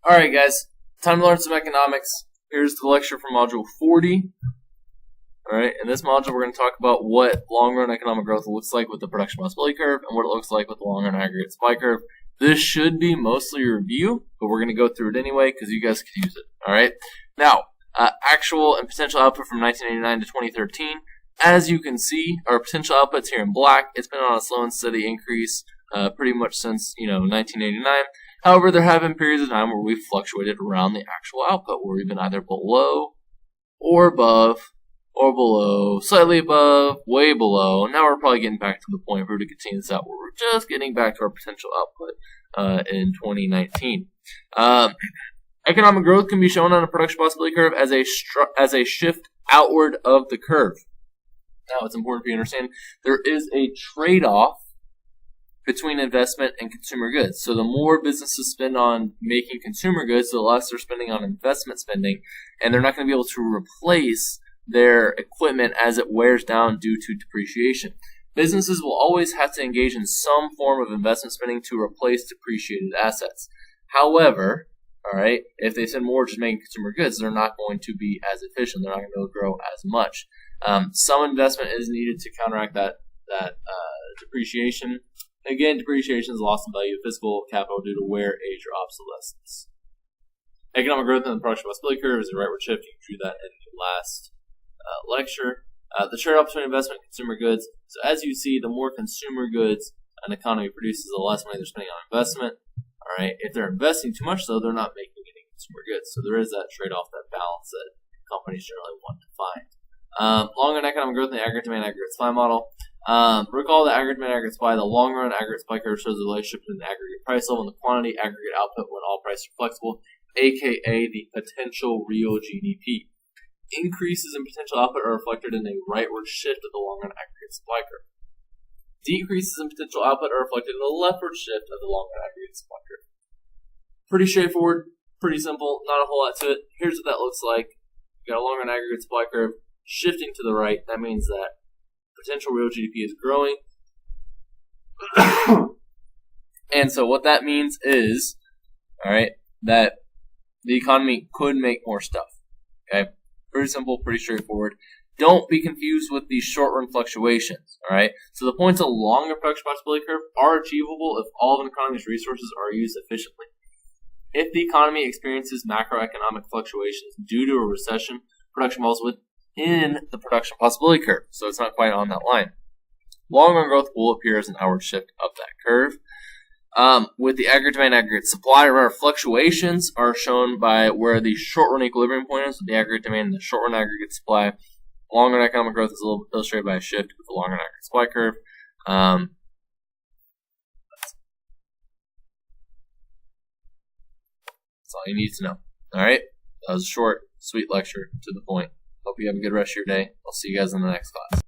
Alright guys, time to learn some economics. Here's the lecture from Module 40. Alright, in this module we're going to talk about what long-run economic growth looks like with the production possibility curve and what it looks like with the long-run aggregate supply curve. This should be mostly a review, but we're going to go through it anyway because you guys could use it. Alright, now, actual and potential output from 1989 to 2013. As you can see, our potential output's here in black. It's been on a slow and steady increase pretty much since 1989. However, there have been periods of time where we've fluctuated around the actual output, where we've been either below or above or below, slightly above, way below. Now we're probably getting back to the point where we continue this out, where we're just getting back to our potential output in 2019. Economic growth can be shown on a production possibility curve as a shift outward of the curve. Now, it's important for you to understand there is a trade-off between investment and consumer goods. So the more businesses spend on making consumer goods, the less they're spending on investment spending, and they're not going to be able to replace their equipment as it wears down due to depreciation. Businesses will always have to engage in some form of investment spending to replace depreciated assets. However, if they spend more just making consumer goods, they're not going to be as efficient. They're not going to be able to grow as much. Some investment is needed to counteract that depreciation. Again, depreciation is loss in value of physical capital due to wear, age, or obsolescence. Economic growth in the production possibility curve is a rightward shift. You drew that in the last lecture. The trade-off between investment and consumer goods. So as you see, the more consumer goods an economy produces, the less money they're spending on investment. If they're investing too much, though, they're not making any consumer goods. So there is that trade-off, that balance that companies generally want to find. Long-run economic growth in the aggregate demand aggregate supply model. Recall the aggregate demand aggregate supply. The long-run aggregate supply curve shows the relationship between the aggregate price level and the quantity aggregate output when all prices are flexible, aka the potential real GDP. Increases in potential output are reflected in a rightward shift of the long-run aggregate supply curve. Decreases in potential output are reflected in the leftward shift of the long-run aggregate supply curve. Pretty straightforward, pretty simple, not a whole lot to it. Here's what that looks like. You got a long-run aggregate supply curve shifting to the right. That means that potential real GDP is growing. And so what that means is, that the economy could make more stuff. Okay? Pretty simple, pretty straightforward. Don't be confused with these short-run fluctuations. So the points along the production possibility curve are achievable if all of an economy's resources are used efficiently. If the economy experiences macroeconomic fluctuations due to a recession, production falls within the production possibility curve, so it's not quite on that line. Long-run growth will appear as an outward shift of that curve. With the aggregate demand, aggregate supply, fluctuations are shown by where the short-run equilibrium point is, with the aggregate demand and the short-run aggregate supply. Long-run economic growth is a little illustrated by a shift of the long-run aggregate supply curve. That's all you need to know. That was a short, sweet lecture to the point. Hope you have a good rest of your day. I'll see you guys in the next class.